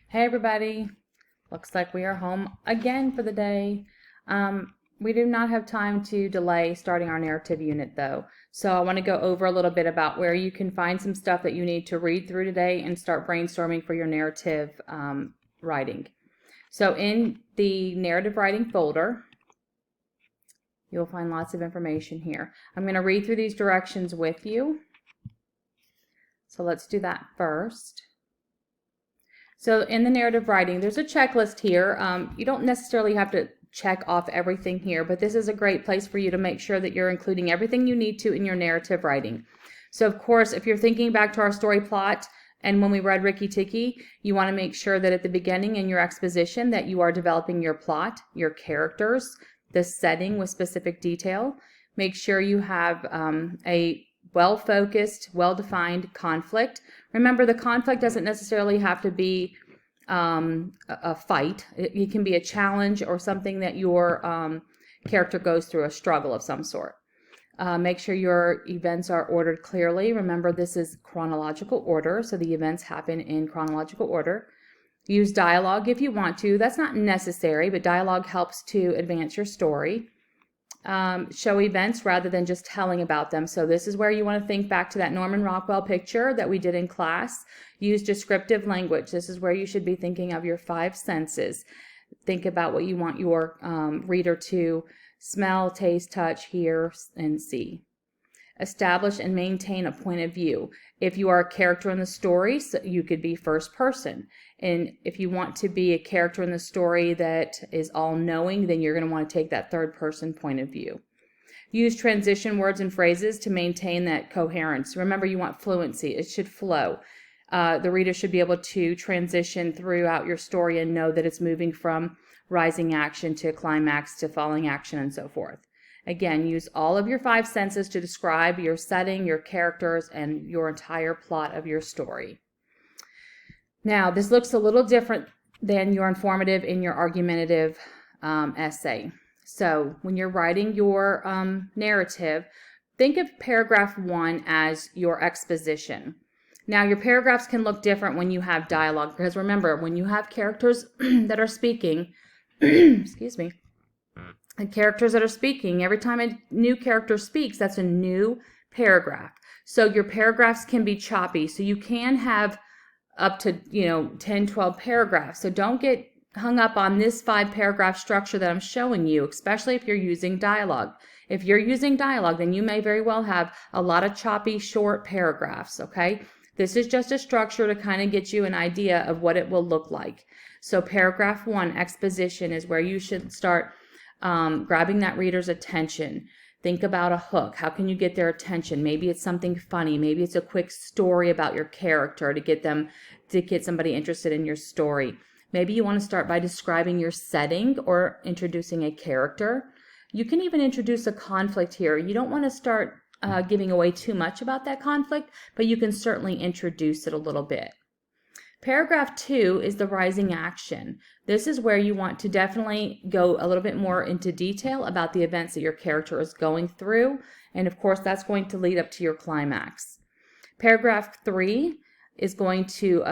Hey everybody, looks like we are home again for the day. We do not have time to delay starting our narrative unit though. So I want to go over a little bit about where you can find some stuff that you need to read through today and start brainstorming for your narrative writing. So in the narrative writing folder, you'll find lots of information here. I'm going to read through these directions with you. So let's do that first. So in the narrative writing, there's a checklist here. You don't necessarily have to check off everything here, but this is a great place for you to make sure that you're including everything you need to in your narrative writing. So of course, if you're thinking back to our story plot and when we read Ricky Tikki, you want to make sure that at the beginning in your exposition that you are developing your plot, your characters, the setting with specific detail. Make sure you have a well-focused, well-defined conflict. Remember, the conflict doesn't necessarily have to be a fight. It can be a challenge or something that your character goes through, a struggle of some sort. Make sure your events are ordered clearly. Remember, this is chronological order, so the events happen in chronological order. Use dialogue if you want to. That's not necessary, but dialogue helps to advance your story. Show events rather than just telling about them. So this is where you want to think back to that Norman Rockwell picture that we did in class. Use descriptive language. This is where you should be thinking of your five senses. Think about what you want your reader to smell, taste, touch, hear, and see. Establish and maintain a point of view. If you are a character in the story, so you could be first person. And if you want to be a character in the story that is all-knowing, then you're going to want to take that third person point of view. Use transition words and phrases to maintain that coherence. Remember, you want fluency. It should flow. The reader should be able to transition throughout your story and know that it's moving from rising action to climax to falling action and so forth. Again, use all of your five senses to describe your setting, your characters, and your entire plot of your story. Now, this looks a little different than your informative and your argumentative essay. So when you're writing your narrative, think of paragraph 1 as your exposition. Now, your paragraphs can look different when you have dialogue, because remember, when you have characters that are speaking, excuse me, the characters that are speaking, every time a new character speaks, that's a new paragraph. So your paragraphs can be choppy. So you can have up to 10, 12 paragraphs. So don't get hung up on this 5-paragraph structure that I'm showing you, especially if you're using dialogue. If you're using dialogue, then you may very well have a lot of choppy, short paragraphs, okay? This is just a structure to kind of get you an idea of what it will look like. So paragraph 1, exposition, is where you should start grabbing that reader's attention. Think about a hook. How can you get their attention? Maybe it's something funny. Maybe it's a quick story about your character to get somebody interested in your story. Maybe you want to start by describing your setting or introducing a character. You can even introduce a conflict here. You don't want to start giving away too much about that conflict, but you can certainly introduce it a little bit. Paragraph 2 is the rising action. This is where you want to definitely go a little bit more into detail about the events that your character is going through. And of course, that's going to lead up to your climax. Paragraph 3 is going to,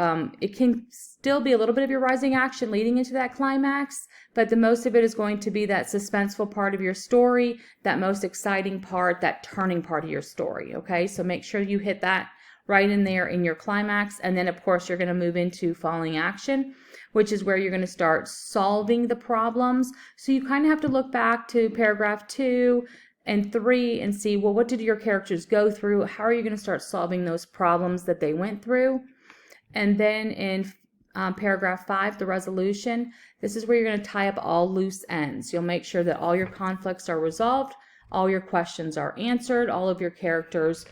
it can still be a little bit of your rising action leading into that climax, but the most of it is going to be that suspenseful part of your story, that most exciting part, that turning part of your story, okay? So make sure you hit that right in there in your climax. And then of course you're going to move into falling action, which is where you're going to start solving the problems. So you kind of have to look back to paragraph 2 and 3 and see, well, what did your characters go through? How are you going to start solving those problems that they went through? And then in paragraph 5, the resolution, this is where you're going to tie up all loose ends. You'll make sure that all your conflicts are resolved, all your questions are answered, all of your characters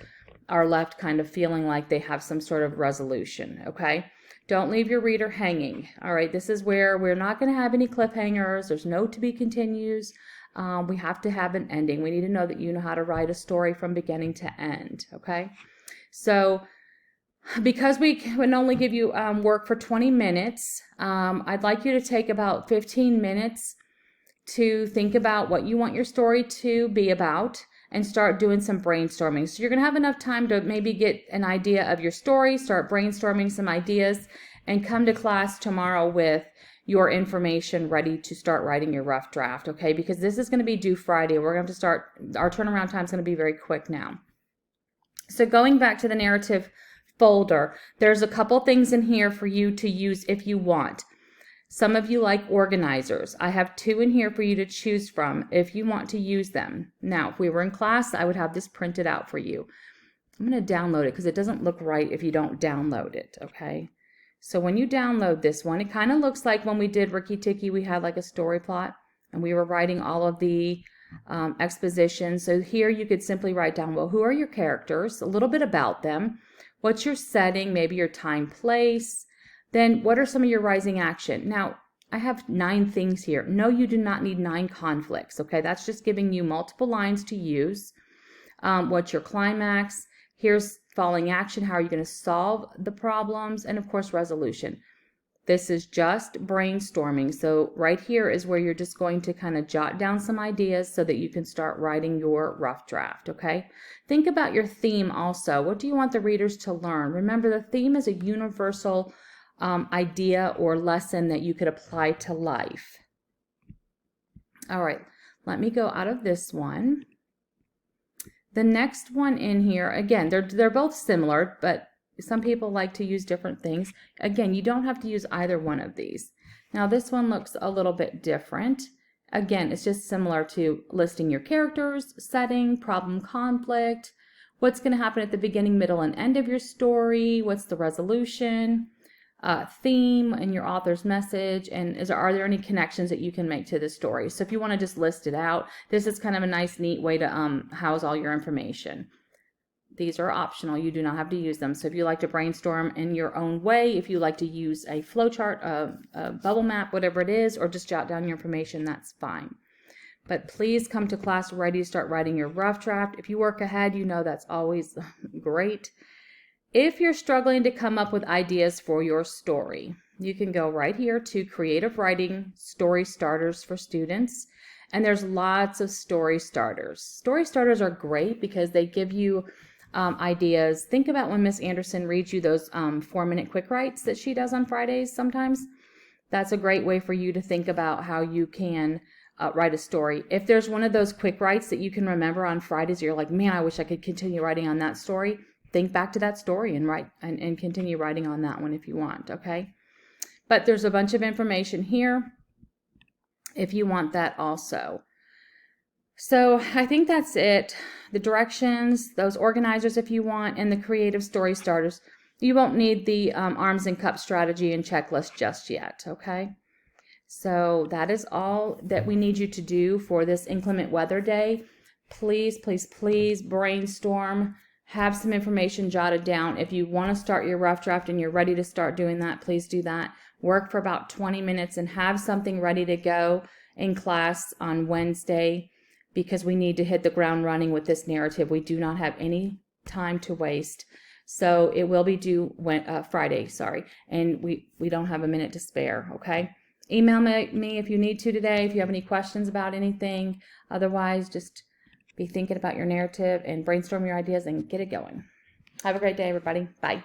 are left kind of feeling like they have some sort of resolution, okay? Don't leave your reader hanging. All right, this is where we're not going to have any cliffhangers. There's no to be continues. We have to have an ending. We need to know that you know how to write a story from beginning to end, okay? So because we can only give you work for 20 minutes, I'd like you to take about 15 minutes to think about what you want your story to be about and start doing some brainstorming. So you're going to have enough time to maybe get an idea of your story, start brainstorming some ideas, and come to class tomorrow with your information ready to start writing your rough draft, okay? Because this is going to be due Friday. We're going to have to start, our turnaround time is going to be very quick now. So going back to the narrative folder, there's a couple things in here for you to use if you want. Some of you like organizers. I have 2 in here for you to choose from if you want to use them. Now, if we were in class, I would have this printed out for you. I'm going to download it because it doesn't look right if you don't download it, okay? So when you download this one, it kind of looks like when we did Ricky Tikki, we had like a story plot and we were writing all of the exposition. So here you could simply write down, well, who are your characters, a little bit about them, what's your setting, maybe your time, place, then what are some of your rising action. Now, I have 9 things here. No, you do not need 9 conflicts, okay? That's just giving you multiple lines to use. What's your climax? Here's following action. How are you going to solve the problems? And of course, resolution. This is just brainstorming. So right here is where you're just going to kind of jot down some ideas so that you can start writing your rough draft, okay? Think about your theme also. What do you want the readers to learn? Remember, the theme is a universal idea or lesson that you could apply to life. All right, let me go out of this one. The next one in here, again, they're both similar, but some people like to use different things. Again, you don't have to use either one of these. Now this one looks a little bit different. Again, it's just similar to listing your characters, setting, problem, conflict, what's going to happen at the beginning, middle, and end of your story, what's the resolution, theme, and your author's message, and are there any connections that you can make to the story. So if you want to just list it out, this is kind of a nice, neat way to house all your information. These are optional. You do not have to use them. So if you like to brainstorm in your own way, if you like to use a flowchart, a bubble map, whatever it is, or just jot down your information, that's fine. But please come to class ready to start writing your rough draft. If you work ahead, you know that's always great. If you're struggling to come up with ideas for your story, you can go right here to Creative Writing Story Starters for Students. And there's lots of story starters. Story starters are great because they give you ideas. Think about when Miss Anderson reads you those 4-minute quick writes that she does on Fridays sometimes. That's a great way for you to think about how you can write a story. If there's one of those quick writes that you can remember on Fridays, you're like, man, I wish I could continue writing on that story. Think back to that story and write and continue writing on that one if you want, okay? But there's a bunch of information here if you want that also. So I think that's it. The directions, those organizers if you want, and the creative story starters. You won't need the arms and cups strategy and checklist just yet, okay? So that is all that we need you to do for this inclement weather day. Please, please, please brainstorm. Have some information jotted down. If you want to start your rough draft and you're ready to start doing that, please do that. Work for about 20 minutes and have something ready to go in class on Wednesday because we need to hit the ground running with this narrative. We do not have any time to waste. So it will be due Friday, and we don't have a minute to spare, okay? Email me if you need to today, if you have any questions about anything. Otherwise, just be thinking about your narrative and brainstorm your ideas and get it going. Have a great day, everybody. Bye.